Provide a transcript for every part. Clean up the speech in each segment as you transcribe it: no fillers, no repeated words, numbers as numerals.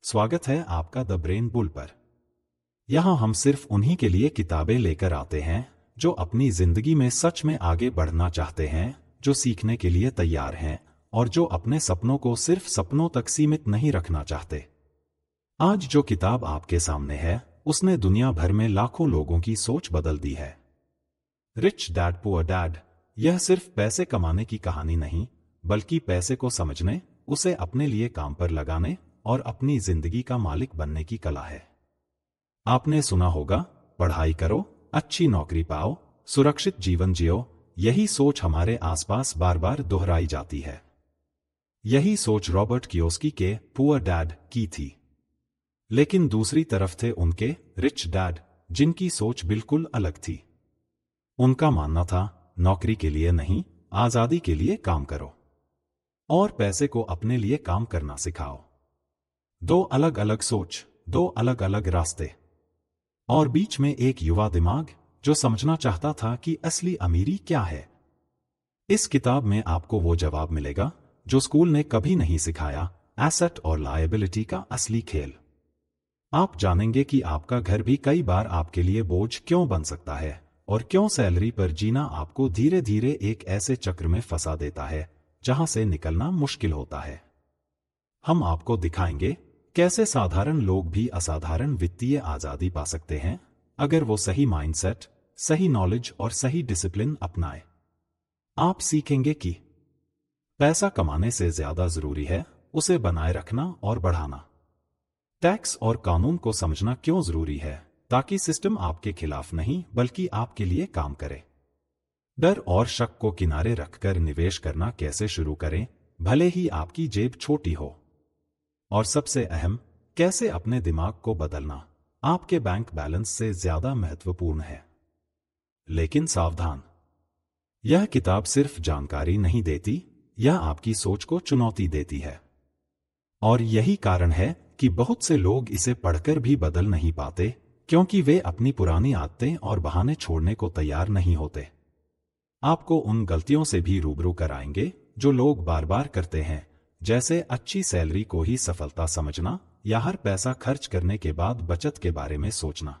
स्वागत है आपका द ब्रेन बुल पर। यहाँ हम सिर्फ उन्हीं के लिए किताबें लेकर आते हैं जो अपनी जिंदगी में सच में आगे बढ़ना चाहते हैं, जो सीखने के लिए तैयार हैं और जो अपने सपनों को सिर्फ सपनों तक सीमित नहीं रखना चाहते। आज जो किताब आपके सामने है उसने दुनिया भर में लाखों लोगों की सोच बदल दी है। रिच डैड पुअर डैड यह सिर्फ पैसे कमाने की कहानी नहीं, बल्कि पैसे को समझने, उसे अपने लिए काम पर लगाने और अपनी जिंदगी का मालिक बनने की कला है। आपने सुना होगा, पढ़ाई करो, अच्छी नौकरी पाओ, सुरक्षित जीवन जियो। यही सोच हमारे आसपास बार बार दोहराई जाती है। यही सोच रॉबर्ट कियोसाकी के पुअर डैड की थी। लेकिन दूसरी तरफ थे उनके रिच डैड, जिनकी सोच बिल्कुल अलग थी। उनका मानना था, नौकरी के लिए नहीं, आजादी के लिए काम करो और पैसे को अपने लिए काम करना सिखाओ। दो अलग अलग सोच, दो अलग अलग रास्ते, और बीच में एक युवा दिमाग जो समझना चाहता था कि असली अमीरी क्या है। इस किताब में आपको वो जवाब मिलेगा जो स्कूल ने कभी नहीं सिखाया, एसेट और लायबिलिटी का असली खेल। आप जानेंगे कि आपका घर भी कई बार आपके लिए बोझ क्यों बन सकता है और क्यों सैलरी पर जीना आपको धीरे धीरे एक ऐसे चक्र में फंसा देता है जहां से निकलना मुश्किल होता है। हम आपको दिखाएंगे कैसे साधारण लोग भी असाधारण वित्तीय आजादी पा सकते हैं अगर वो सही माइंडसेट, सही नॉलेज और सही डिसिप्लिन अपनाए। आप सीखेंगे कि पैसा कमाने से ज्यादा जरूरी है उसे बनाए रखना और बढ़ाना। टैक्स और कानून को समझना क्यों जरूरी है, ताकि सिस्टम आपके खिलाफ नहीं बल्कि आपके लिए काम करे। डर और शक को किनारे रखकर निवेश करना कैसे शुरू करें, भले ही आपकी जेब छोटी हो। और सबसे अहम, कैसे अपने दिमाग को बदलना आपके बैंक बैलेंस से ज्यादा महत्वपूर्ण है। लेकिन सावधान, यह किताब सिर्फ जानकारी नहीं देती, यह आपकी सोच को चुनौती देती है। और यही कारण है कि बहुत से लोग इसे पढ़कर भी बदल नहीं पाते, क्योंकि वे अपनी पुरानी आदतें और बहाने छोड़ने को तैयार नहीं होते। आपको उन गलतियों से भी रूबरू कराएंगे जो लोग बार बार करते हैं, जैसे अच्छी सैलरी को ही सफलता समझना या हर पैसा खर्च करने के बाद बचत के बारे में सोचना।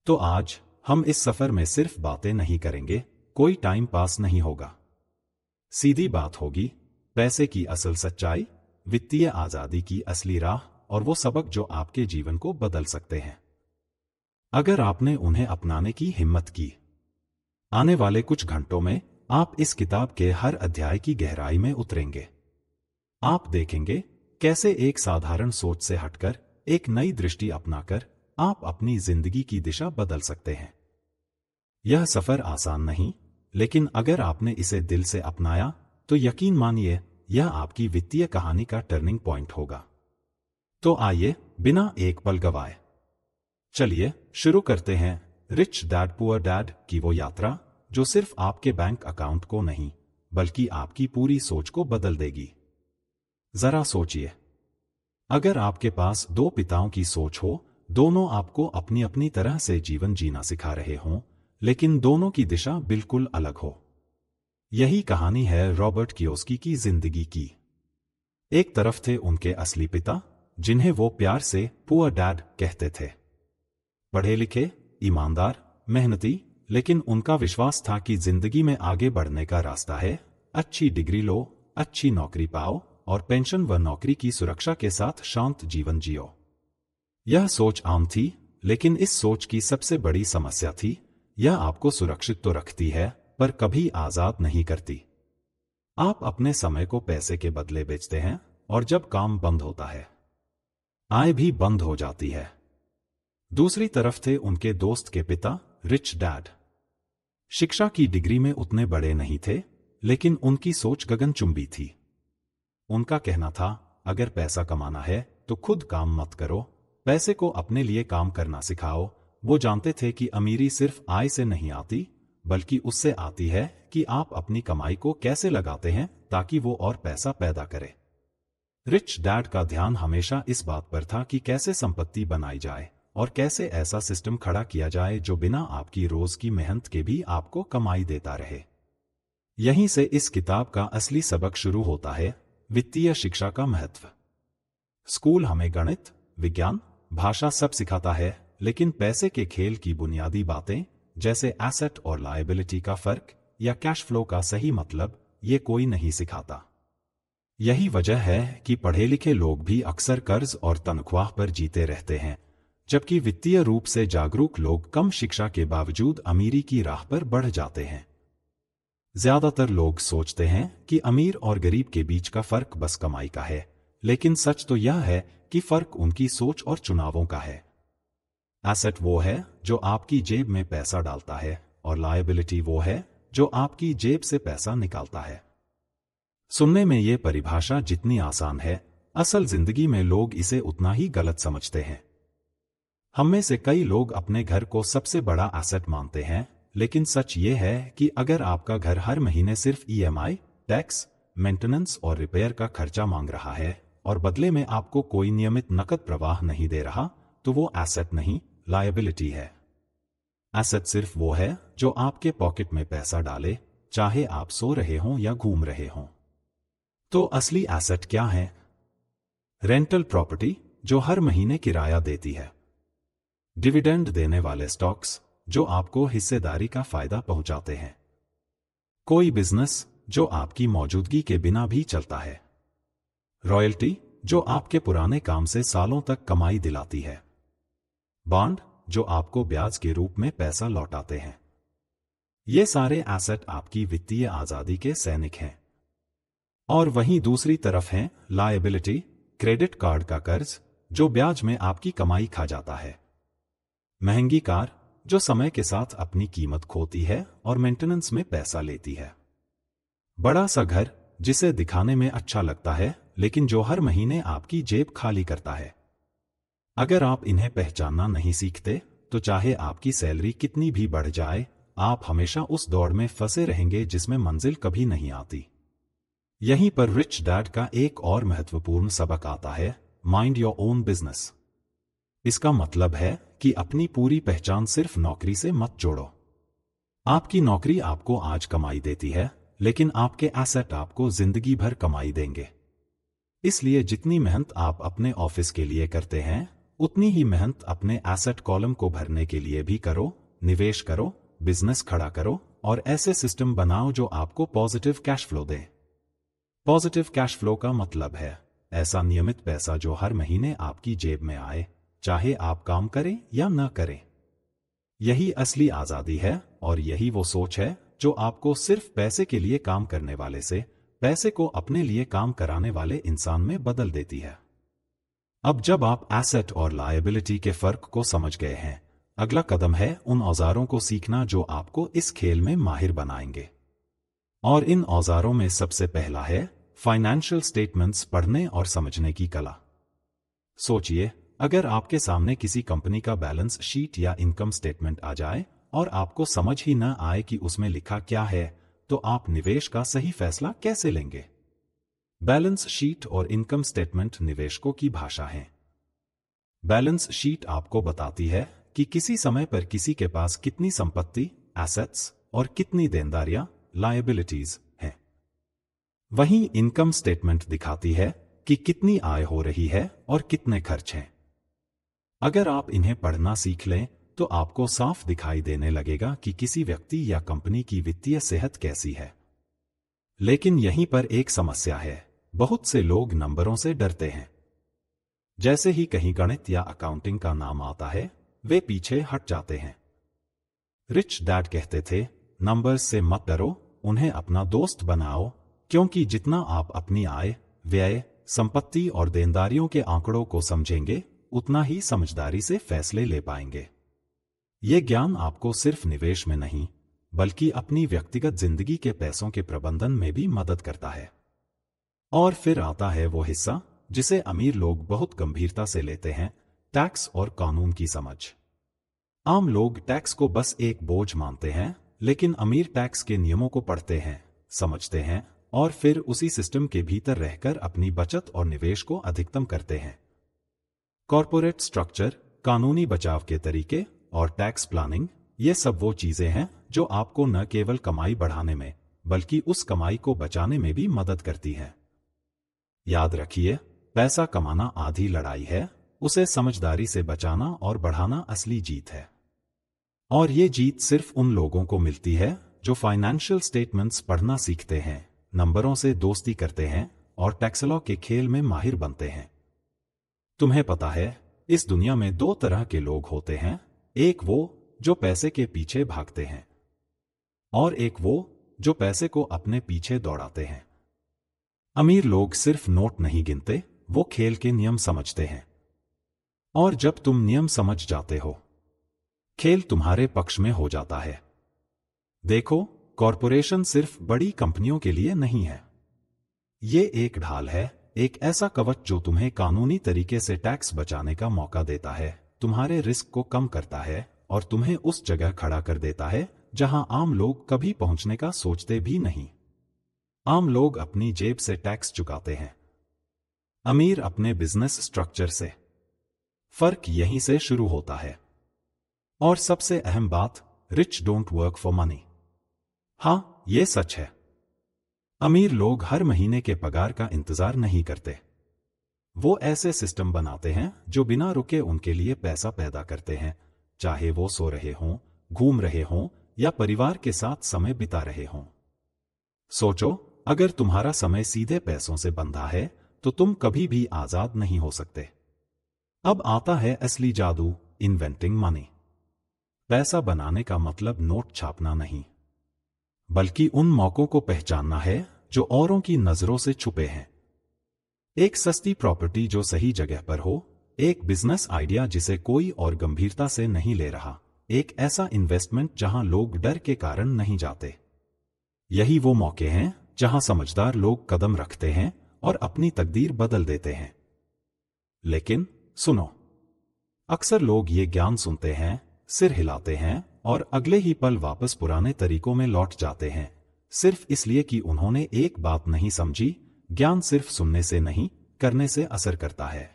तो आज हम इस सफर में सिर्फ बातें नहीं करेंगे, कोई टाइम पास नहीं होगा। सीधी बात होगी, पैसे की असल सच्चाई, वित्तीय आजादी की असली राह और वो सबक जो आपके जीवन को बदल सकते हैं अगर आपने उन्हें अपनाने की हिम्मत की। आने वाले कुछ घंटों में आप इस किताब के हर अध्याय की गहराई में उतरेंगे। आप देखेंगे कैसे एक साधारण सोच से हटकर एक नई दृष्टि अपनाकर आप अपनी जिंदगी की दिशा बदल सकते हैं। यह सफर आसान नहीं, लेकिन अगर आपने इसे दिल से अपनाया तो यकीन मानिए यह आपकी वित्तीय कहानी का टर्निंग पॉइंट होगा। तो आइए बिना एक पल गवाए चलिए शुरू करते हैं रिच डैड पुअर डैड की वो यात्रा जो सिर्फ आपके बैंक अकाउंट को नहीं बल्कि आपकी पूरी सोच को बदल देगी। जरा सोचिए, अगर आपके पास दो पिताओं की सोच हो, दोनों आपको अपनी अपनी तरह से जीवन जीना सिखा रहे हों, लेकिन दोनों की दिशा बिल्कुल अलग हो। यही कहानी है रॉबर्ट कियोसाकी की जिंदगी की। एक तरफ थे उनके असली पिता, जिन्हें वो प्यार से पुअर डैड कहते थे। पढ़े लिखे, ईमानदार, मेहनती, लेकिन उनका विश्वास था कि जिंदगी में आगे बढ़ने का रास्ता है अच्छी डिग्री लो, अच्छी नौकरी पाओ और पेंशन व नौकरी की सुरक्षा के साथ शांत जीवन जियो। यह सोच आम थी, लेकिन इस सोच की सबसे बड़ी समस्या थी, यह आपको सुरक्षित तो रखती है पर कभी आजाद नहीं करती। आप अपने समय को पैसे के बदले बेचते हैं और जब काम बंद होता है, आय भी बंद हो जाती है। दूसरी तरफ थे उनके दोस्त के पिता, रिच डैड। शिक्षा की डिग्री में उतने बड़े नहीं थे, लेकिन उनकी सोच गगनचुंबी थी। उनका कहना था, अगर पैसा कमाना है तो खुद काम मत करो, पैसे को अपने लिए काम करना सिखाओ। वो जानते थे कि अमीरी सिर्फ आय से नहीं आती, बल्कि उससे आती है कि आप अपनी कमाई को कैसे लगाते हैं ताकि वो और पैसा पैदा करे। रिच डैड का ध्यान हमेशा इस बात पर था कि कैसे संपत्ति बनाई जाए और कैसे ऐसा सिस्टम खड़ा किया जाए जो बिना आपकी रोज की मेहनत के भी आपको कमाई देता रहे। यहीं से इस किताब का असली सबक शुरू होता है, वित्तीय शिक्षा का महत्व। स्कूल हमें गणित, विज्ञान, भाषा सब सिखाता है, लेकिन पैसे के खेल की बुनियादी बातें जैसे एसेट और लायबिलिटी का फर्क या कैश फ्लो का सही मतलब ये कोई नहीं सिखाता। यही वजह है कि पढ़े लिखे लोग भी अक्सर कर्ज और तनख्वाह पर जीते रहते हैं, जबकि वित्तीय रूप से जागरूक लोग कम शिक्षा के बावजूद अमीरी की राह पर बढ़ जाते हैं। ज्यादातर लोग सोचते हैं कि अमीर और गरीब के बीच का फर्क बस कमाई का है, लेकिन सच तो यह है कि फर्क उनकी सोच और चुनावों का है। एसेट वो है जो आपकी जेब में पैसा डालता है और लायबिलिटी वो है जो आपकी जेब से पैसा निकालता है। सुनने में ये परिभाषा जितनी आसान है, असल जिंदगी में लोग इसे उतना ही गलत समझते हैं। हम में से कई लोग अपने घर को सबसे बड़ा एसेट मानते हैं, लेकिन सच ये है कि अगर आपका घर हर महीने सिर्फ ईएमआई, टैक्स, मेंटेनेंस और रिपेयर का खर्चा मांग रहा है और बदले में आपको कोई नियमित नकद प्रवाह नहीं दे रहा, तो वो एसेट नहीं, लायबिलिटी है। एसेट सिर्फ वो है जो आपके पॉकेट में पैसा डाले, चाहे आप सो रहे हों या घूम रहे हों। तो असली एसेट क्या है? रेंटल प्रॉपर्टी जो हर महीने किराया देती है, डिविडेंड देने वाले स्टॉक्स जो आपको हिस्सेदारी का फायदा पहुंचाते हैं, कोई बिजनेस जो आपकी मौजूदगी के बिना भी चलता है, रॉयल्टी जो आपके पुराने काम से सालों तक कमाई दिलाती है, बॉन्ड जो आपको ब्याज के रूप में पैसा लौटाते हैं। ये सारे एसेट आपकी वित्तीय आजादी के सैनिक हैं। और वहीं दूसरी तरफ है लायबिलिटी, क्रेडिट कार्ड का कर्ज जो ब्याज में आपकी कमाई खा जाता है, महंगी कार जो समय के साथ अपनी कीमत खोती है और मेंटेनेंस में पैसा लेती है, बड़ा सा घर जिसे दिखाने में अच्छा लगता है लेकिन जो हर महीने आपकी जेब खाली करता है। अगर आप इन्हें पहचानना नहीं सीखते तो चाहे आपकी सैलरी कितनी भी बढ़ जाए, आप हमेशा उस दौड़ में फंसे रहेंगे जिसमें मंजिल कभी नहीं आती। यहीं पर रिच डैड का एक और महत्वपूर्ण सबक आता है, माइंड योर ओन बिजनेस। इसका मतलब है कि अपनी पूरी पहचान सिर्फ नौकरी से मत जोड़ो। आपकी नौकरी आपको आज कमाई देती है, लेकिन आपके एसेट आपको जिंदगी भर कमाई देंगे। इसलिए जितनी मेहनत आप अपने ऑफिस के लिए करते हैं, उतनी ही मेहनत अपने एसेट कॉलम को भरने के लिए भी करो। निवेश करो, बिजनेस खड़ा करो और ऐसे सिस्टम बनाओ जो आपको पॉजिटिव कैश फ्लो दे। पॉजिटिव कैश फ्लो का मतलब है ऐसा नियमित पैसा जो हर महीने आपकी जेब में आए, चाहे आप काम करें या न करें। यही असली आजादी है और यही वो सोच है जो आपको सिर्फ पैसे के लिए काम करने वाले से पैसे को अपने लिए काम कराने वाले इंसान में बदल देती है। अब जब आप एसेट और लायबिलिटी के फर्क को समझ गए हैं, अगला कदम है उन औजारों को सीखना जो आपको इस खेल में माहिर बनाएंगे। और इन औजारों में सबसे पहला है फाइनेंशियल स्टेटमेंट्स पढ़ने और समझने की कला। सोचिए, अगर आपके सामने किसी कंपनी का बैलेंस शीट या इनकम स्टेटमेंट आ जाए और आपको समझ ही न आए कि उसमें लिखा क्या है, तो आप निवेश का सही फैसला कैसे लेंगे? बैलेंस शीट और इनकम स्टेटमेंट निवेशकों की भाषा है। बैलेंस शीट आपको बताती है कि किसी समय पर किसी के पास कितनी संपत्ति, एसेट्स और कितनी देनदारियां, लायबिलिटीज हैं। वहीं इनकम स्टेटमेंट दिखाती है कि कितनी आय हो रही है और कितने खर्च हैं। अगर आप इन्हें पढ़ना सीख लें तो आपको साफ दिखाई देने लगेगा कि किसी व्यक्ति या कंपनी की वित्तीय सेहत कैसी है। लेकिन यहीं पर एक समस्या है, बहुत से लोग नंबरों से डरते हैं। जैसे ही कहीं गणित या अकाउंटिंग का नाम आता है, वे पीछे हट जाते हैं। रिच डैड कहते थे, नंबर्स से मत डरो, उन्हें अपना दोस्त बनाओ, क्योंकि जितना आप अपनी आय, व्यय, संपत्ति और देनदारियों के आंकड़ों को समझेंगे, उतना ही समझदारी से फैसले ले पाएंगे। ये ज्ञान आपको सिर्फ निवेश में नहीं, बल्कि अपनी व्यक्तिगत जिंदगी के पैसों के प्रबंधन में भी मदद करता है। और फिर आता है वो हिस्सा जिसे अमीर लोग बहुत गंभीरता से लेते हैं, टैक्स और कानून की समझ। आम लोग टैक्स को बस एक बोझ मानते हैं, लेकिन अमीर टैक्स के नियमों को पढ़ते हैं, समझते हैं और फिर उसी सिस्टम के भीतर रहकर अपनी बचत और निवेश को अधिकतम करते हैं। कॉर्पोरेट स्ट्रक्चर, कानूनी बचाव के तरीके और टैक्स प्लानिंग, ये सब वो चीजें हैं जो आपको न केवल कमाई बढ़ाने में, बल्कि उस कमाई को बचाने में भी मदद करती हैं। याद रखिए, पैसा कमाना आधी लड़ाई है, उसे समझदारी से बचाना और बढ़ाना असली जीत है। और ये जीत सिर्फ उन लोगों को मिलती है जो फाइनेंशियल स्टेटमेंट्स पढ़ना सीखते हैं, नंबरों से दोस्ती करते हैं और टैक्स लॉ के खेल में माहिर बनते हैं। तुम्हें पता है, इस दुनिया में दो तरह के लोग होते हैं, एक वो जो पैसे के पीछे भागते हैं और एक वो जो पैसे को अपने पीछे दौड़ाते हैं। अमीर लोग सिर्फ नोट नहीं गिनते, वो खेल के नियम समझते हैं। और जब तुम नियम समझ जाते हो, खेल तुम्हारे पक्ष में हो जाता है। देखो, कॉरपोरेशन सिर्फ बड़ी कंपनियों के लिए नहीं है। ये एक ढाल है, एक ऐसा कवच जो तुम्हें कानूनी तरीके से टैक्स बचाने का मौका देता है, तुम्हारे रिस्क को कम करता है और तुम्हें उस जगह खड़ा कर देता है जहां आम लोग कभी पहुंचने का सोचते भी नहीं। आम लोग अपनी जेब से टैक्स चुकाते हैं, अमीर अपने बिजनेस स्ट्रक्चर से। फर्क यहीं से शुरू होता है। और सबसे अहम बात, rich don't work for money. हां, यह सच है। अमीर लोग हर महीने के पगार का इंतजार नहीं करते। वो ऐसे सिस्टम बनाते हैं जो बिना रुके उनके लिए पैसा पैदा करते हैं, चाहे वो सो रहे हों, घूम रहे हों या परिवार के साथ समय बिता रहे हों। सोचो, अगर तुम्हारा समय सीधे पैसों से बंधा है तो तुम कभी भी आजाद नहीं हो सकते। अब आता है असली जादू, इन्वेंटिंग मनी। पैसा बनाने का मतलब नोट छापना नहीं, बल्कि उन मौकों को पहचानना है जो औरों की नजरों से छुपे हैं। एक सस्ती प्रॉपर्टी जो सही जगह पर हो, एक बिजनेस आइडिया जिसे कोई और गंभीरता से नहीं ले रहा, एक ऐसा इन्वेस्टमेंट जहां लोग डर के कारण नहीं जाते। यही वो मौके हैं जहां समझदार लोग कदम रखते हैं और अपनी तकदीर बदल देते हैं। लेकिन सुनो, अक्सर लोग ये ज्ञान सुनते हैं, सिर हिलाते हैं और अगले ही पल वापस पुराने तरीकों में लौट जाते हैं, सिर्फ इसलिए कि उन्होंने एक बात नहीं समझी, ज्ञान सिर्फ सुनने से नहीं, करने से असर करता है।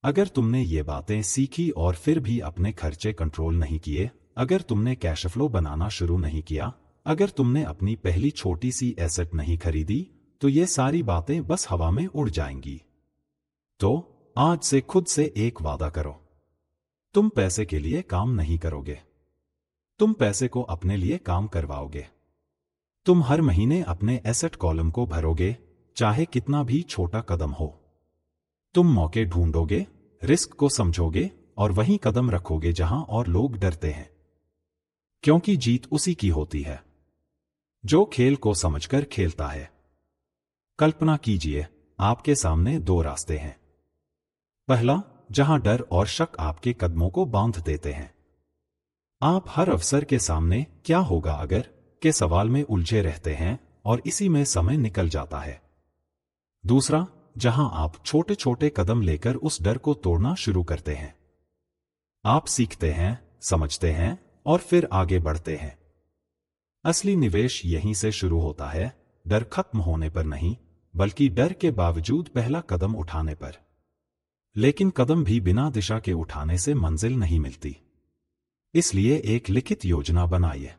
अगर तुमने ये बातें सीखी और फिर भी अपने खर्चे कंट्रोल नहीं किए, अगर तुमने कैश फ्लो बनाना शुरू नहीं किया, अगर तुमने अपनी पहली छोटी सी एसेट नहीं खरीदी, तो ये सारी बातें बस हवा में उड़ जाएंगी। तो आज से खुद से एक वादा करो, तुम पैसे के लिए काम नहीं करोगे, तुम पैसे को अपने लिए काम करवाओगे। तुम हर महीने अपने एसेट कॉलम को भरोगे, चाहे कितना भी छोटा कदम हो। तुम मौके ढूंढोगे, रिस्क को समझोगे और वहीं कदम रखोगे जहां और लोग डरते हैं। क्योंकि जीत उसी की होती है जो खेल को समझकर खेलता है। कल्पना कीजिए, आपके सामने दो रास्ते हैं। पहला, जहां डर और शक आपके कदमों को बांध देते हैं। आप हर अवसर के सामने क्या होगा अगर के सवाल में उलझे रहते हैं और इसी में समय निकल जाता है। दूसरा, जहां आप छोटे छोटे कदम लेकर उस डर को तोड़ना शुरू करते हैं। आप सीखते हैं, समझते हैं और फिर आगे बढ़ते हैं। असली निवेश यहीं से शुरू होता है, डर खत्म होने पर नहीं, बल्कि डर के बावजूद पहला कदम उठाने पर। लेकिन कदम भी बिना दिशा के उठाने से मंजिल नहीं मिलती। इसलिए एक लिखित योजना बनाइए।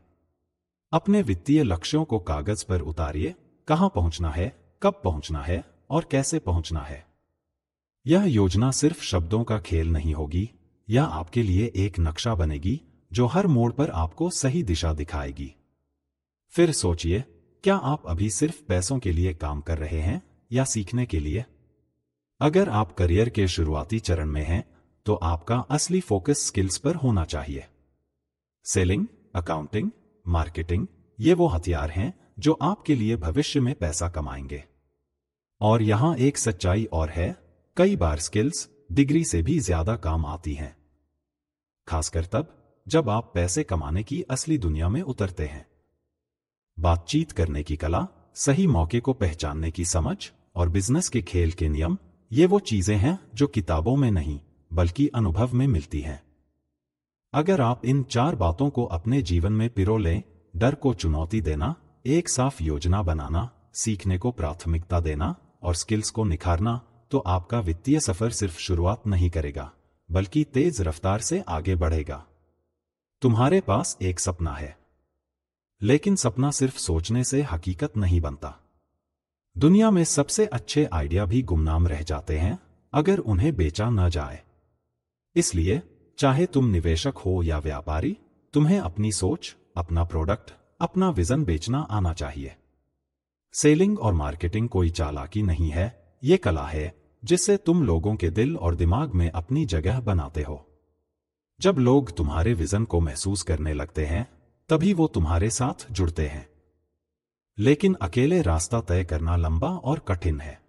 अपने वित्तीय लक्ष्यों को कागज पर उतारिए, कहां पहुंचना है, कब पहुंचना है और कैसे पहुंचना है। यह योजना सिर्फ शब्दों का खेल नहीं होगी, यह आपके लिए एक नक्शा बनेगी जो हर मोड़ पर आपको सही दिशा दिखाएगी। फिर सोचिए, क्या आप अभी सिर्फ पैसों के लिए काम कर रहे हैं या सीखने के लिए? अगर आप करियर के शुरुआती चरण में हैं, तो आपका असली फोकस स्किल्स पर होना चाहिए। सेलिंग, अकाउंटिंग, मार्केटिंग, ये वो हथियार हैं जो आपके लिए भविष्य में पैसा कमाएंगे। और यहां एक सच्चाई और है, कई बार स्किल्स डिग्री से भी ज्यादा काम आती हैं। खासकर तब जब आप पैसे कमाने की असली दुनिया में उतरते हैं। बातचीत करने की कला, सही मौके को पहचानने की समझ और बिजनेस के खेल के नियम, ये वो चीजें हैं जो किताबों में नहीं बल्कि अनुभव में मिलती हैं। अगर आप इन 4 बातों को अपने जीवन में पिरो लें, डर को चुनौती देना, एक साफ योजना बनाना, सीखने को प्राथमिकता देना और स्किल्स को निखारना, तो आपका वित्तीय सफर सिर्फ शुरुआत नहीं करेगा, बल्कि तेज रफ्तार से आगे बढ़ेगा। तुम्हारे पास एक सपना है, लेकिन सपना सिर्फ सोचने से हकीकत नहीं बनता। दुनिया में सबसे अच्छे आइडिया भी गुमनाम रह जाते हैं अगर उन्हें बेचा न जाए। इसलिए चाहे तुम निवेशक हो या व्यापारी, तुम्हें अपनी सोच, अपना प्रोडक्ट, अपना विजन बेचना आना चाहिए। सेलिंग और मार्केटिंग कोई चालाकी नहीं है, ये कला है जिससे तुम लोगों के दिल और दिमाग में अपनी जगह बनाते हो। जब लोग तुम्हारे विजन को महसूस करने लगते हैं, तभी वो तुम्हारे साथ जुड़ते हैं। लेकिन अकेले रास्ता तय करना लंबा और कठिन है।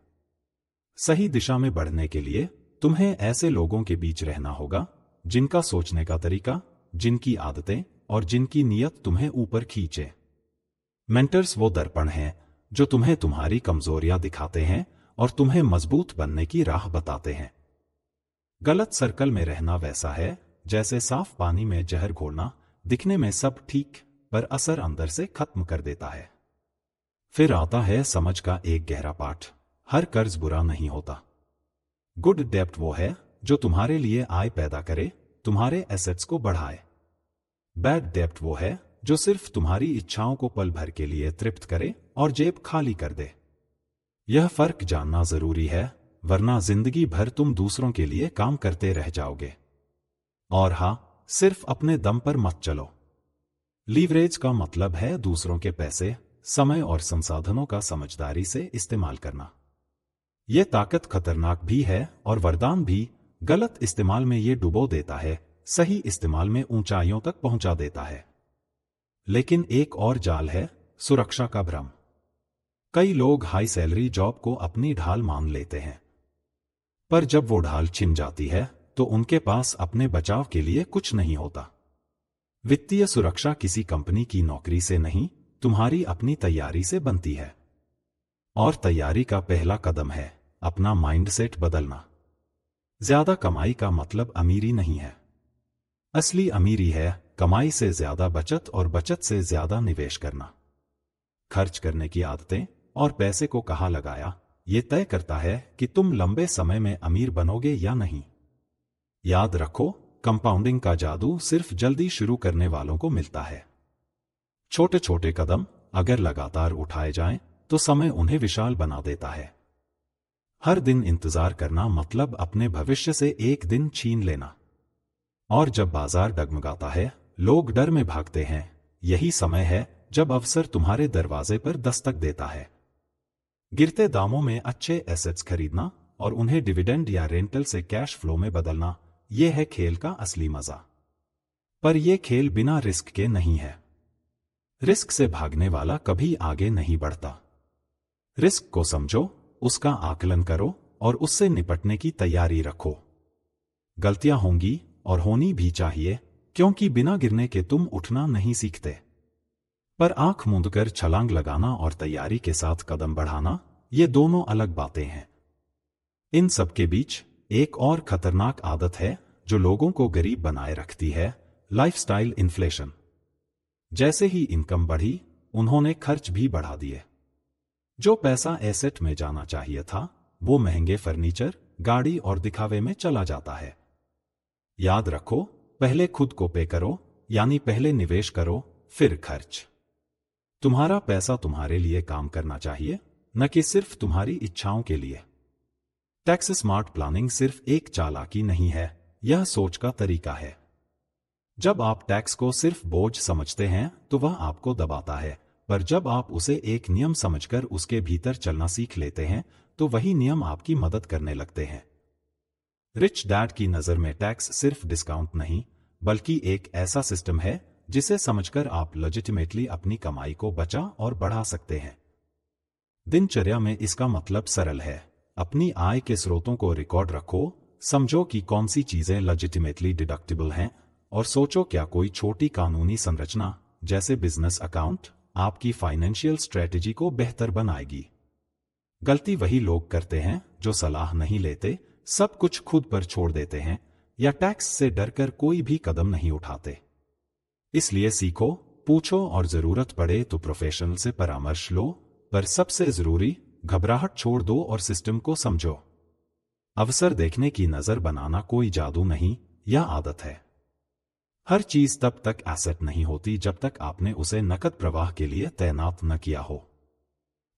सही दिशा में बढ़ने के लिए तुम्हें ऐसे लोगों के बीच रहना होगा जिनका सोचने का तरीका, जिनकी आदतें और जिनकी नीयत तुम्हें ऊपर खींचे। मेंटर्स वो दर्पण हैं जो तुम्हें तुम्हारी कमजोरियां दिखाते हैं और तुम्हें मजबूत बनने की राह बताते हैं। गलत सर्कल में रहना वैसा है जैसे साफ पानी में जहर घोलना, दिखने में सब ठीक पर असर अंदर से खत्म कर देता है। फिर आता है समझ का एक गहरा पाठ, हर कर्ज बुरा नहीं होता। गुड डेब्ट वो है जो तुम्हारे लिए आय पैदा करे, तुम्हारे एसेट्स को बढ़ाए। बैड डेब्ट वो है जो सिर्फ तुम्हारी इच्छाओं को पल भर के लिए तृप्त करे और जेब खाली कर दे। यह फर्क जानना जरूरी है, वरना जिंदगी भर तुम दूसरों के लिए काम करते रह जाओगे। और हां, सिर्फ अपने दम पर मत चलो। लीवरेज का मतलब है दूसरों के पैसे, समय और संसाधनों का समझदारी से इस्तेमाल करना। यह ताकत खतरनाक भी है और वरदान भी। गलत इस्तेमाल में यह डुबो देता है, सही इस्तेमाल में ऊंचाइयों तक पहुंचा देता है। लेकिन एक और जाल है, सुरक्षा का भ्रम। कई लोग हाई सैलरी जॉब को अपनी ढाल मान लेते हैं, पर जब वो ढाल छिन जाती है तो उनके पास अपने बचाव के लिए कुछ नहीं होता। वित्तीय सुरक्षा किसी कंपनी की नौकरी से नहीं, तुम्हारी अपनी तैयारी से बनती है। और तैयारी का पहला कदम है अपना माइंडसेट बदलना। ज्यादा कमाई का मतलब अमीरी नहीं है। असली अमीरी है कमाई से ज्यादा बचत और बचत से ज्यादा निवेश करना। खर्च करने की आदतें और पैसे को कहाँ लगाया, ये तय करता है कि तुम लंबे समय में अमीर बनोगे या नहीं। याद रखो, कंपाउंडिंग का जादू सिर्फ जल्दी शुरू करने वालों को मिलता है। छोटे छोटे कदम अगर लगातार उठाए जाएं, तो समय उन्हें विशाल बना देता है। हर दिन इंतजार करना मतलब अपने भविष्य से एक दिन छीन लेना। और जब बाजार डगमगाता है, लोग डर में भागते हैं, यही समय है जब अवसर तुम्हारे दरवाजे पर दस्तक देता है। गिरते दामों में अच्छे एसेट्स खरीदना और उन्हें डिविडेंड या रेंटल से कैश फ्लो में बदलना, यह है खेल का असली मजा। पर यह खेल बिना रिस्क के नहीं है। रिस्क से भागने वाला कभी आगे नहीं बढ़ता। रिस्क को समझो, उसका आकलन करो और उससे निपटने की तैयारी रखो। गलतियां होंगी और होनी भी चाहिए, क्योंकि बिना गिरने के तुम उठना नहीं सीखते। पर आंख मूंदकर छलांग लगाना और तैयारी के साथ कदम बढ़ाना, ये दोनों अलग बातें हैं। इन सब के बीच एक और खतरनाक आदत है जो लोगों को गरीब बनाए रखती है, लाइफस्टाइल इन्फ्लेशन। जैसे ही इनकम बढ़ी, उन्होंने खर्च भी बढ़ा दिए। जो पैसा एसेट में जाना चाहिए था, वो महंगे फर्नीचर, गाड़ी और दिखावे में चला जाता है। याद रखो, पहले खुद को पे करो, यानी पहले निवेश करो, फिर खर्च। तुम्हारा पैसा तुम्हारे लिए काम करना चाहिए, न कि सिर्फ तुम्हारी इच्छाओं के लिए। टैक्स स्मार्ट प्लानिंग सिर्फ एक चालाकी नहीं है, यह सोच का तरीका है। जब आप टैक्स को सिर्फ बोझ समझते हैं तो वह आपको दबाता है, पर जब आप उसे एक नियम समझकर उसके भीतर चलना सीख लेते हैं तो वही नियम आपकी मदद करने लगते हैं। रिच डैड की नज़र में टैक्स सिर्फ डिस्काउंट नहीं, बल्कि एक ऐसा सिस्टम है जिसे समझकर आप लेजिटिमेटली अपनी कमाई को बचा और बढ़ा सकते हैं। दिनचर्या में इसका मतलब सरल है, अपनी आय के स्रोतों को रिकॉर्ड रखो, समझो कि कौन सी चीजें लेजिटिमेटली डिडक्टिबल हैं, और सोचो क्या कोई छोटी कानूनी संरचना जैसे बिजनेस अकाउंट आपकी फाइनेंशियल स्ट्रेटजी को बेहतर बनाएगी। गलती वही लोग करते हैं जो सलाह नहीं लेते, सब कुछ खुद पर छोड़ देते हैं या टैक्स से डरकर कोई भी कदम नहीं उठाते। इसलिए सीखो, पूछो और जरूरत पड़े तो प्रोफेशनल से परामर्श लो, पर सबसे जरूरी, घबराहट छोड़ दो और सिस्टम को समझो। अवसर देखने की नजर बनाना कोई जादू नहीं, यह आदत है। हर चीज तब तक एसेट नहीं होती जब तक आपने उसे नकद प्रवाह के लिए तैनात न किया हो।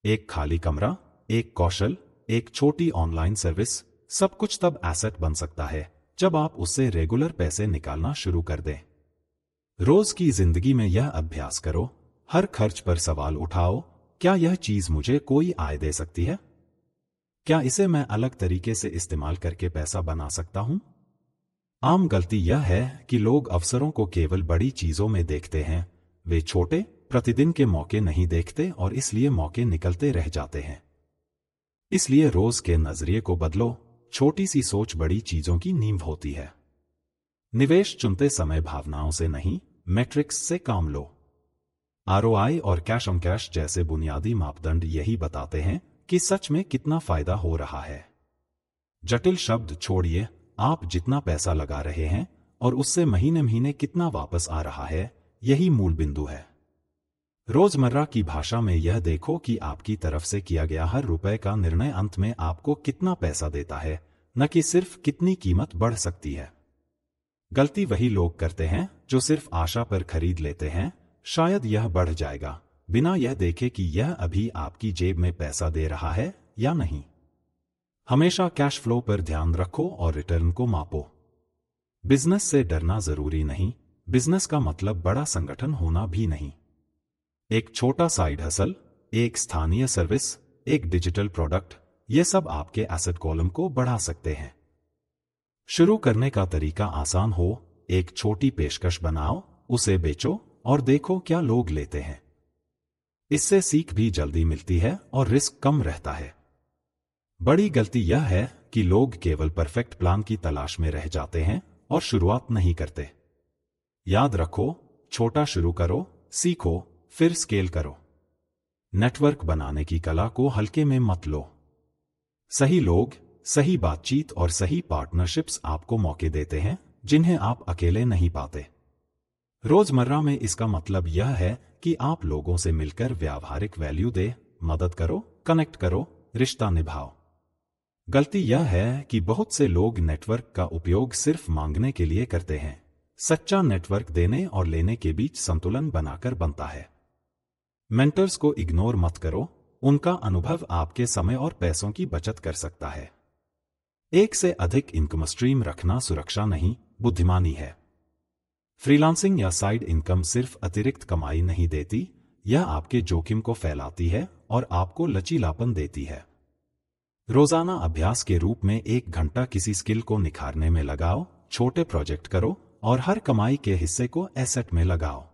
एक खाली कमरा, एक कौशल, एक छोटी ऑनलाइन सर्विस, सब कुछ तब एसेट बन सकता है जब आप उससे रेगुलर पैसे निकालना शुरू कर दें। रोज की जिंदगी में यह अभ्यास करो, हर खर्च पर सवाल उठाओ, क्या यह चीज मुझे कोई आय दे सकती है? क्या इसे मैं अलग तरीके से इस्तेमाल करके पैसा बना सकता हूं? आम गलती यह है कि लोग अवसरों को केवल बड़ी चीजों में देखते हैं, वे छोटे, प्रतिदिन के मौके नहीं देखते और इसलिए मौके निकलते रह जाते हैं। इसलिए रोज के नजरिए को बदलो, छोटी सी सोच बड़ी चीजों की नींव होती है। निवेश चुनते समय भावनाओं से नहीं, मैट्रिक्स से काम लो। आरओआई और कैश ऑन कैश जैसे बुनियादी मापदंड यही बताते हैं कि सच में कितना फायदा हो रहा है। जटिल शब्द छोड़िए, आप जितना पैसा लगा रहे हैं और उससे महीने महीने कितना वापस आ रहा है, यही मूल बिंदु है। रोजमर्रा की भाषा में यह देखो कि आपकी तरफ से किया गया हर रुपए का निर्णय अंत में आपको कितना पैसा देता है, न कि सिर्फ कितनी कीमत बढ़ सकती है। गलती वही लोग करते हैं जो सिर्फ आशा पर खरीद लेते हैं, शायद यह बढ़ जाएगा, बिना यह देखे कि यह अभी आपकी जेब में पैसा दे रहा है या नहीं। हमेशा कैश फ्लो पर ध्यान रखो और रिटर्न को मापो। बिजनेस से डरना जरूरी नहीं, बिजनेस का मतलब बड़ा संगठन होना भी नहीं। एक छोटा साइड हसल, एक स्थानीय सर्विस, एक डिजिटल प्रोडक्ट, ये सब आपके एसेट कॉलम को बढ़ा सकते हैं। शुरू करने का तरीका आसान हो, एक छोटी पेशकश बनाओ, उसे बेचो और देखो क्या लोग लेते हैं। इससे सीख भी जल्दी मिलती है और रिस्क कम रहता है। बड़ी गलती यह है कि लोग केवल परफेक्ट प्लान की तलाश में रह जाते हैं और शुरुआत नहीं करते। याद रखो, छोटा शुरू करो, सीखो, फिर स्केल करो। नेटवर्क बनाने की कला को हल्के में मत लो। सही लोग, सही बातचीत और सही पार्टनरशिप्स आपको मौके देते हैं जिन्हें आप अकेले नहीं पाते। रोजमर्रा में इसका मतलब यह है कि आप लोगों से मिलकर व्यावहारिक वैल्यू दे, मदद करो, कनेक्ट करो, रिश्ता निभाओ। गलती यह है कि बहुत से लोग नेटवर्क का उपयोग सिर्फ मांगने के लिए करते हैं। सच्चा नेटवर्क देने और लेने के बीच संतुलन बनाकर बनता है। मेंटर्स को इग्नोर मत करो, उनका अनुभव आपके समय और पैसों की बचत कर सकता है। एक से अधिक इनकम स्ट्रीम रखना सुरक्षा नहीं, बुद्धिमानी है। फ्रीलांसिंग या साइड इनकम सिर्फ अतिरिक्त कमाई नहीं देती, यह आपके जोखिम को फैलाती है और आपको लचीलापन देती है। रोजाना अभ्यास के रूप में 1 घंटा किसी स्किल को निखारने में लगाओ, छोटे प्रोजेक्ट करो और हर कमाई के हिस्से को एसेट में लगाओ।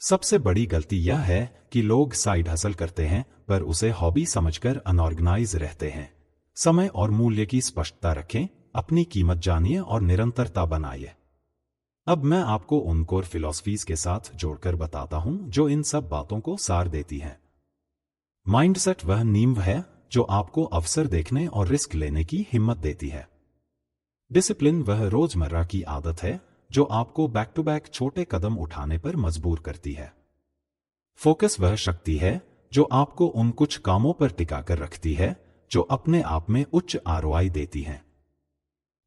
सबसे बड़ी गलती यह है कि लोग साइड हसल करते हैं पर उसे हॉबी समझकर अनऑर्गेनाइज रहते हैं। समय और मूल्य की स्पष्टता रखें, अपनी कीमत जानिए और निरंतरता बनाइए। अब मैं आपको उन कोर फिलॉसफीज के साथ जोड़कर बताता हूं जो इन सब बातों को सार देती हैं। माइंडसेट वह नींव है जो आपको अवसर देखने और रिस्क लेने की हिम्मत देती है। डिसिप्लिन वह रोजमर्रा की आदत है जो आपको बैक टू बैक छोटे कदम उठाने पर मजबूर करती है। फोकस वह शक्ति है जो आपको उन कुछ कामों पर टिकाकर रखती है जो अपने आप में उच्च आरओआई देती हैं।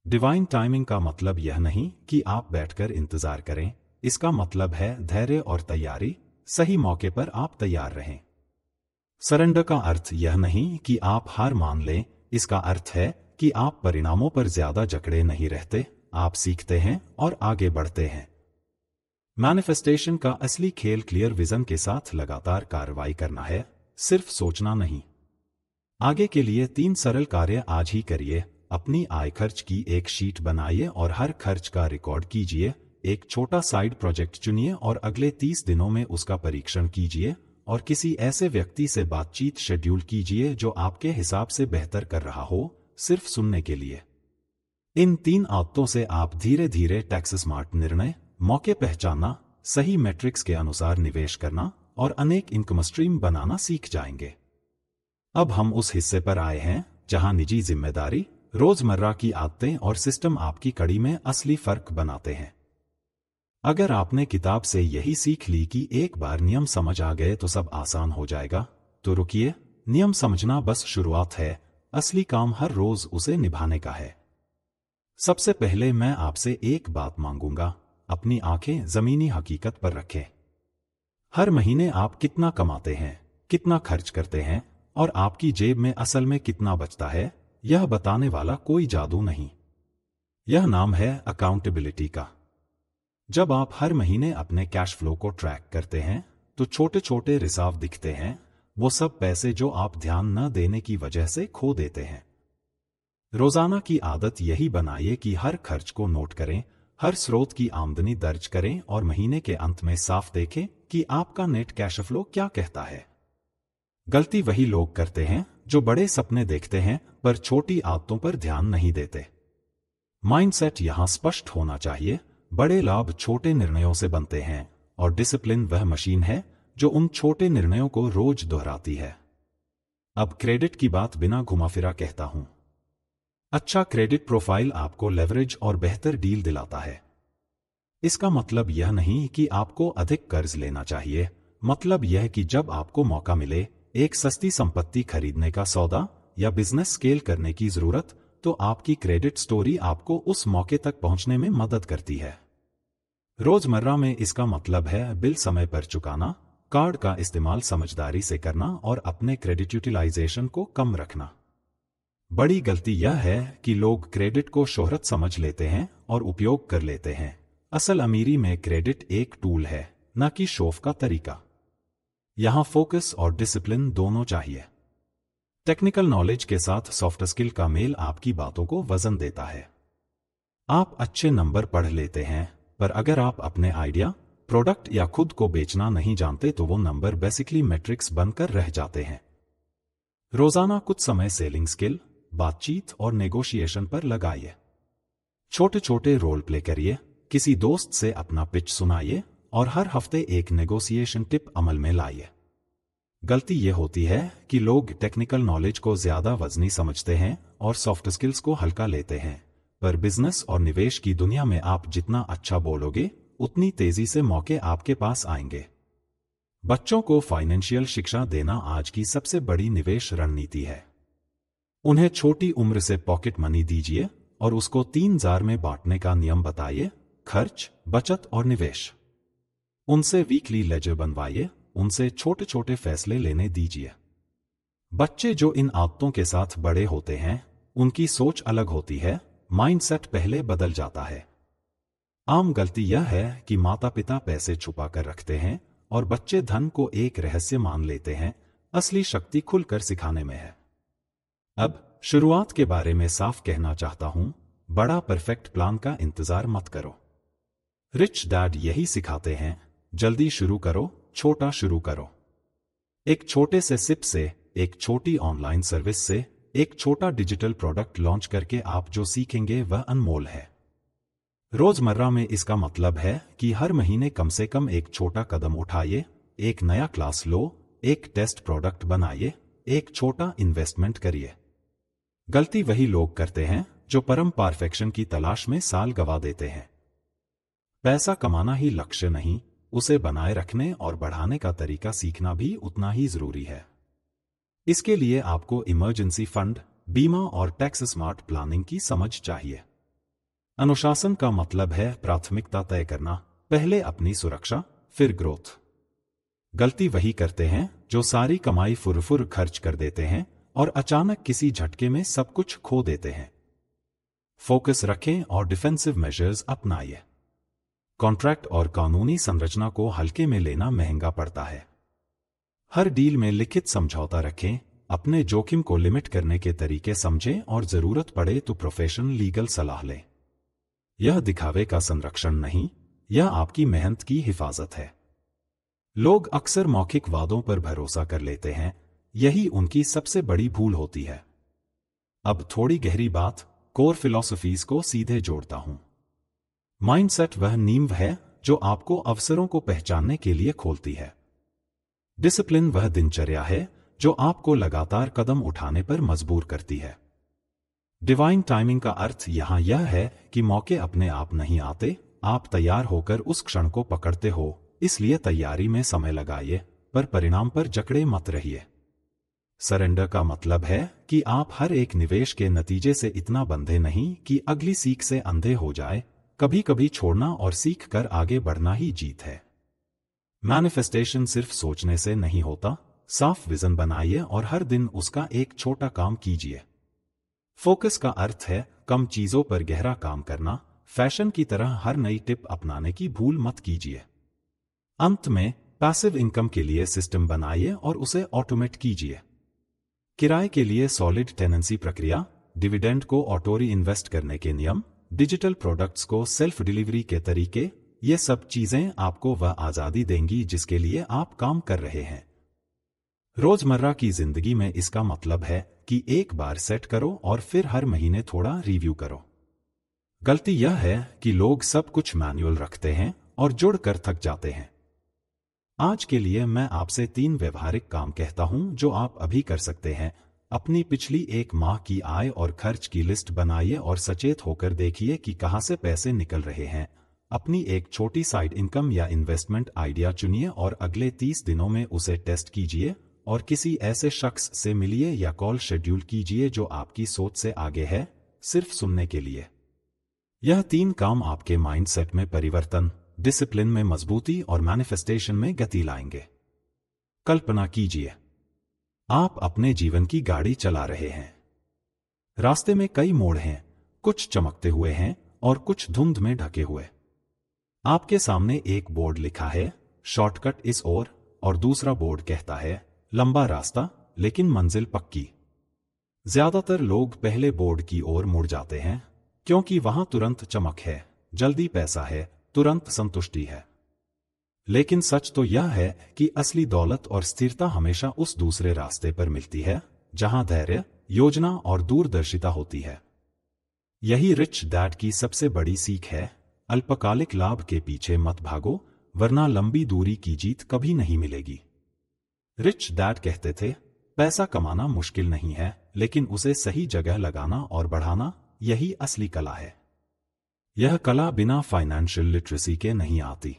डिवाइन टाइमिंग का मतलब यह नहीं कि आप बैठकर इंतजार करें, इसका मतलब है धैर्य और तैयारी, सही मौके पर आप तैयार रहें। सरेंडर का अर्थ यह नहीं कि आप हार मान लें, इसका अर्थ है कि आप परिणामों पर ज्यादा जकड़े नहीं रहते, आप सीखते हैं और आगे बढ़ते हैं। मैनिफेस्टेशन का असली खेल क्लियर विजन के साथ लगातार कार्रवाई करना है, सिर्फ सोचना नहीं। आगे के लिए 3 सरल कार्य आज ही करिए। अपनी आय खर्च की एक शीट बनाइए और हर खर्च का रिकॉर्ड कीजिए। एक छोटा साइड प्रोजेक्ट चुनिए और अगले 30 दिनों में उसका परीक्षण कीजिए और किसी ऐसे व्यक्ति से बातचीत शेड्यूल कीजिए जो आपके हिसाब से बेहतर कर रहा हो, सिर्फ सुनने के लिए। इन 3 आदतों से आप धीरे धीरे टैक्स स्मार्ट निर्णय, मौके पहचानना, सही मैट्रिक्स के अनुसार निवेश करना और अनेक इनकम स्ट्रीम बनाना सीख जाएंगे। अब हम उस हिस्से पर आए हैं जहां निजी जिम्मेदारी, रोजमर्रा की आदतें और सिस्टम आपकी कड़ी में असली फर्क बनाते हैं। अगर आपने किताब से यही सीख ली कि एक बार नियम समझ आ गए तो सब आसान हो जाएगा, तो रुकिए, नियम समझना बस शुरुआत है, असली काम हर रोज उसे निभाने का है। सबसे पहले मैं आपसे एक बात मांगूंगा, अपनी आंखें जमीनी हकीकत पर रखें। हर महीने आप कितना कमाते हैं, कितना खर्च करते हैं और आपकी जेब में असल में कितना बचता है, यह बताने वाला कोई जादू नहीं। यह नाम है अकाउंटेबिलिटी का। जब आप हर महीने अपने कैश फ्लो को ट्रैक करते हैं तो छोटे छोटे रिसाव दिखते हैं, वो सब पैसे जो आप ध्यान न देने की वजह से खो देते हैं। रोजाना की आदत यही बनाइए कि हर खर्च को नोट करें, हर स्रोत की आमदनी दर्ज करें और महीने के अंत में साफ देखें कि आपका नेट कैश फ्लो क्या कहता है। गलती वही लोग करते हैं जो बड़े सपने देखते हैं पर छोटी आदतों पर ध्यान नहीं देते। माइंडसेट यहां स्पष्ट होना चाहिए, बड़े लाभ छोटे निर्णयों से बनते हैं और डिसिप्लिन वह मशीन है जो उन छोटे निर्णयों को रोज दोहराती है। अब क्रेडिट की बात बिना घुमाफिरा कहता हूं। अच्छा क्रेडिट प्रोफाइल आपको लेवरेज और बेहतर डील दिलाता है। इसका मतलब यह नहीं कि आपको अधिक कर्ज लेना चाहिए, मतलब यह कि जब आपको मौका मिले एक सस्ती संपत्ति खरीदने का सौदा या बिजनेस स्केल करने की जरूरत, तो आपकी क्रेडिट स्टोरी आपको उस मौके तक पहुंचने में मदद करती है। रोजमर्रा में इसका मतलब है बिल समय पर चुकाना, कार्ड का इस्तेमाल समझदारी से करना और अपने क्रेडिट यूटिलाइजेशन को कम रखना। बड़ी गलती यह है कि लोग क्रेडिट को शोहरत समझ लेते हैं और उपयोग कर लेते हैं। असल अमीरी में क्रेडिट एक टूल है, न कि शौक का तरीका। यहां फोकस और डिसिप्लिन दोनों चाहिए। टेक्निकल नॉलेज के साथ सॉफ्ट स्किल का मेल आपकी बातों को वजन देता है। आप अच्छे नंबर पढ़ लेते हैं, पर अगर आप अपने आइडिया, प्रोडक्ट या खुद को बेचना नहीं जानते तो वो नंबर बेसिकली मैट्रिक्स बनकर रह जाते हैं। रोजाना कुछ समय सेलिंग स्किल, बातचीत और नेगोशिएशन पर लगाइए। छोटे छोटे रोल प्ले करिए, किसी दोस्त से अपना पिच सुनाइए और हर हफ्ते एक नेगोशिएशन टिप अमल में लाइए। गलती यह होती है कि लोग टेक्निकल नॉलेज को ज्यादा वजनी समझते हैं और सॉफ्ट स्किल्स को हल्का लेते हैं, पर बिजनेस और निवेश की दुनिया में आप जितना अच्छा बोलोगे उतनी तेजी से मौके आपके पास आएंगे। बच्चों को फाइनेंशियल शिक्षा देना आज की सबसे बड़ी निवेश रणनीति है। उन्हें छोटी उम्र से पॉकेट मनी दीजिए और उसको 3 जार में बांटने का नियम बताइए, खर्च, बचत और निवेश। उनसे वीकली लेजर बनवाइए, उनसे छोटे छोटे फैसले लेने दीजिए। बच्चे जो इन आदतों के साथ बड़े होते हैं उनकी सोच अलग होती है, माइंडसेट पहले बदल जाता है। आम गलती यह है कि माता पिता पैसे छुपा कर रखते हैं और बच्चे धन को एक रहस्य मान लेते हैं। असली शक्ति खुलकर सिखाने में है। अब शुरुआत के बारे में साफ कहना चाहता हूं, बड़ा परफेक्ट प्लान का इंतजार मत करो। रिच डैड यही सिखाते हैं, जल्दी शुरू करो, छोटा शुरू करो। एक छोटे से सिप से, एक छोटी ऑनलाइन सर्विस से, एक छोटा डिजिटल प्रोडक्ट लॉन्च करके आप जो सीखेंगे वह अनमोल है। रोजमर्रा में इसका मतलब है कि हर महीने कम से कम एक छोटा कदम उठाइए, एक नया क्लास लो, एक टेस्ट प्रोडक्ट बनाइए, एक छोटा इन्वेस्टमेंट करिए। गलती वही लोग करते हैं जो परम परफेक्शन की तलाश में साल गवा देते हैं। पैसा कमाना ही लक्ष्य नहीं, उसे बनाए रखने और बढ़ाने का तरीका सीखना भी उतना ही जरूरी है। इसके लिए आपको इमरजेंसी फंड, बीमा और टैक्स स्मार्ट प्लानिंग की समझ चाहिए। अनुशासन का मतलब है प्राथमिकता तय करना, पहले अपनी सुरक्षा, फिर ग्रोथ। गलती वही करते हैं जो सारी कमाई फुरफुर खर्च कर देते हैं और अचानक किसी झटके में सब कुछ खो देते हैं। फोकस रखें और डिफेंसिव मेजर्स अपनाइए। कॉन्ट्रैक्ट और कानूनी संरचना को हल्के में लेना महंगा पड़ता है। हर डील में लिखित समझौता रखें, अपने जोखिम को लिमिट करने के तरीके समझें और जरूरत पड़े तो प्रोफेशनल लीगल सलाह लें। यह दिखावे का संरक्षण नहीं, यह आपकी मेहनत की हिफाजत है। लोग अक्सर मौखिक वादों पर भरोसा कर लेते हैं, यही उनकी सबसे बड़ी भूल होती है। अब थोड़ी गहरी बात, कोर फिलॉसफीज को सीधे जोड़ता हूं। माइंडसेट वह नींव है जो आपको अवसरों को पहचानने के लिए खोलती है। डिसिप्लिन वह दिनचर्या है जो आपको लगातार कदम उठाने पर मजबूर करती है। डिवाइन टाइमिंग का अर्थ यहां यह है कि मौके अपने आप नहीं आते, आप तैयार होकर उस क्षण को पकड़ते हो। इसलिए तैयारी में समय लगाइए, पर परिणाम पर जकड़े मत रहिए। सरेंडर का मतलब है कि आप हर एक निवेश के नतीजे से इतना बंधे नहीं कि अगली सीख से अंधे हो जाए। कभी कभी छोड़ना और सीख कर आगे बढ़ना ही जीत है। मैनिफेस्टेशन सिर्फ सोचने से नहीं होता, साफ विजन बनाइए और हर दिन उसका एक छोटा काम कीजिए। फोकस का अर्थ है कम चीजों पर गहरा काम करना। फैशन की तरह हर नई टिप अपनाने की भूल मत कीजिए। अंत में पैसिव इनकम के लिए सिस्टम बनाइए और उसे ऑटोमेट कीजिए। किराए के लिए सॉलिड टेनेंसी प्रक्रिया, डिविडेंड को ऑटो री इन्वेस्ट करने के नियम, डिजिटल प्रोडक्ट्स को सेल्फ डिलीवरी के तरीके, ये सब चीजें आपको वह आजादी देंगी जिसके लिए आप काम कर रहे हैं। रोजमर्रा की जिंदगी में इसका मतलब है कि एक बार सेट करो और फिर हर महीने थोड़ा रिव्यू करो। गलती यह है कि लोग सब कुछ मैनुअल रखते हैं और जुड़कर थक जाते हैं। आज के लिए मैं आपसे 3 व्यवहारिक काम कहता हूं जो आप अभी कर सकते हैं। अपनी पिछली एक माह की आय और खर्च की लिस्ट बनाइए और सचेत होकर देखिए कि कहां से पैसे निकल रहे हैं। अपनी एक छोटी साइड इनकम या इन्वेस्टमेंट आइडिया चुनिए और अगले 30 दिनों में उसे टेस्ट कीजिए और किसी ऐसे शख्स से मिलिए या कॉल शेड्यूल कीजिए जो आपकी सोच से आगे है, सिर्फ सुनने के लिए। यह 3 काम आपके माइंडसेट में परिवर्तन, डिसिप्लिन में मजबूती और मैनिफेस्टेशन में गति लाएंगे। कल्पना कीजिए, आप अपने जीवन की गाड़ी चला रहे हैं। रास्ते में कई मोड़ हैं, कुछ चमकते हुए हैं और कुछ धुंध में ढके हुए। आपके सामने एक बोर्ड लिखा है शॉर्टकट इस ओर और दूसरा बोर्ड कहता है लंबा रास्ता लेकिन मंजिल पक्की। ज्यादातर लोग पहले बोर्ड की ओर मुड़ जाते हैं क्योंकि वहां तुरंत चमक है, जल्दी पैसा है, तुरंत संतुष्टि है। लेकिन सच तो यह है कि असली दौलत और स्थिरता हमेशा उस दूसरे रास्ते पर मिलती है जहां धैर्य, योजना और दूरदर्शिता होती है। यही रिच डैड की सबसे बड़ी सीख है, अल्पकालिक लाभ के पीछे मत भागो वरना लंबी दूरी की जीत कभी नहीं मिलेगी। रिच डैड कहते थे, पैसा कमाना मुश्किल नहीं है, लेकिन उसे सही जगह लगाना और बढ़ाना यही असली कला है। यह कला बिना फाइनेंशियल लिटरेसी के नहीं आती।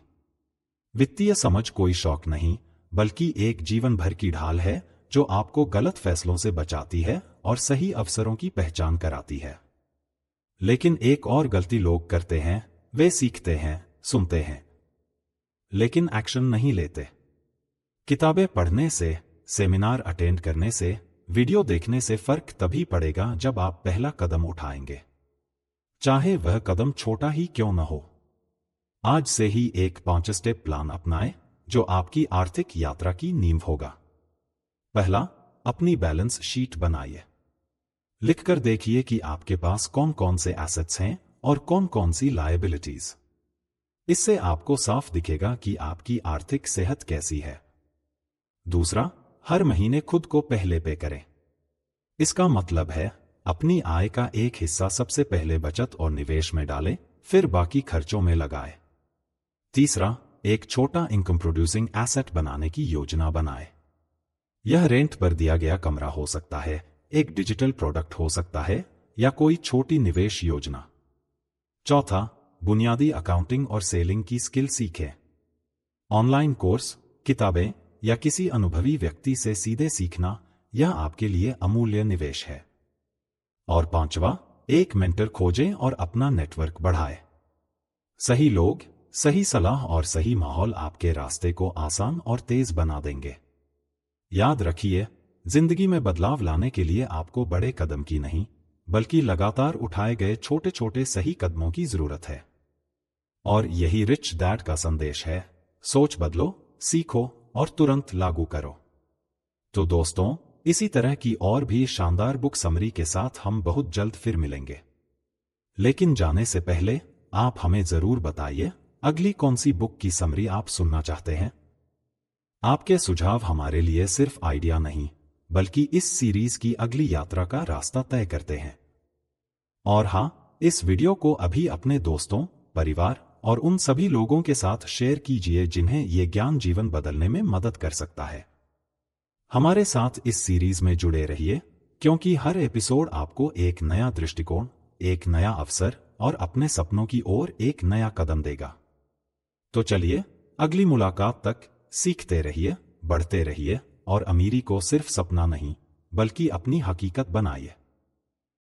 वित्तीय समझ कोई शौक नहीं, बल्कि एक जीवन भर की ढाल है जो आपको गलत फैसलों से बचाती है और सही अवसरों की पहचान कराती है। लेकिन एक और गलती लोग करते हैं, वे सीखते हैं, सुनते हैं, लेकिन एक्शन नहीं लेते। किताबें पढ़ने से, सेमिनार अटेंड करने से, वीडियो देखने से फर्क तभी पड़ेगा जब आप पहला कदम उठाएंगे, चाहे वह कदम छोटा ही क्यों न हो। आज से ही एक 5 स्टेप प्लान अपनाएं जो आपकी आर्थिक यात्रा की नींव होगा। पहला, अपनी बैलेंस शीट बनाइए। लिखकर देखिए कि आपके पास कौन कौन से एसेट्स हैं और कौन कौन सी लायबिलिटीज। इससे आपको साफ दिखेगा कि आपकी आर्थिक सेहत कैसी है। दूसरा, हर महीने खुद को पहले पे करें। इसका मतलब है अपनी आय का एक हिस्सा सबसे पहले बचत और निवेश में डालें, फिर बाकी खर्चों में लगाएं। तीसरा, एक छोटा इनकम प्रोड्यूसिंग एसेट बनाने की योजना बनाएं। यह रेंट पर दिया गया कमरा हो सकता है, एक डिजिटल प्रोडक्ट हो सकता है या कोई छोटी निवेश योजना। चौथा, बुनियादी अकाउंटिंग और सेलिंग की स्किल सीखें। ऑनलाइन कोर्स, किताबें या किसी अनुभवी व्यक्ति से सीधे सीखना, यह आपके लिए अमूल्य निवेश है। और पांचवा, एक मेंटर खोजें और अपना नेटवर्क बढ़ाएं। सही लोग, सही सलाह और सही माहौल आपके रास्ते को आसान और तेज बना देंगे। याद रखिए, जिंदगी में बदलाव लाने के लिए आपको बड़े कदम की नहीं, बल्कि लगातार उठाए गए छोटे छोटे सही कदमों की जरूरत है। और यही रिच डैड का संदेश है, सोच बदलो, सीखो और तुरंत लागू करो। तो दोस्तों, इसी तरह की और भी शानदार बुक समरी के साथ हम बहुत जल्द फिर मिलेंगे। लेकिन जाने से पहले आप हमें जरूर बताइए अगली कौन सी बुक की समरी आप सुनना चाहते हैं। आपके सुझाव हमारे लिए सिर्फ आइडिया नहीं, बल्कि इस सीरीज की अगली यात्रा का रास्ता तय करते हैं। और हां, इस वीडियो को अभी अपने दोस्तों, परिवार और उन सभी लोगों के साथ शेयर कीजिए जिन्हें ये ज्ञान जीवन बदलने में मदद कर सकता है। हमारे साथ इस सीरीज में जुड़े रहिए, क्योंकि हर एपिसोड आपको एक नया दृष्टिकोण, एक नया अवसर और अपने सपनों की ओर एक नया कदम देगा। तो चलिए, अगली मुलाकात तक सीखते रहिए, बढ़ते रहिए और अमीरी को सिर्फ सपना नहीं, बल्कि अपनी हकीकत बनाइए।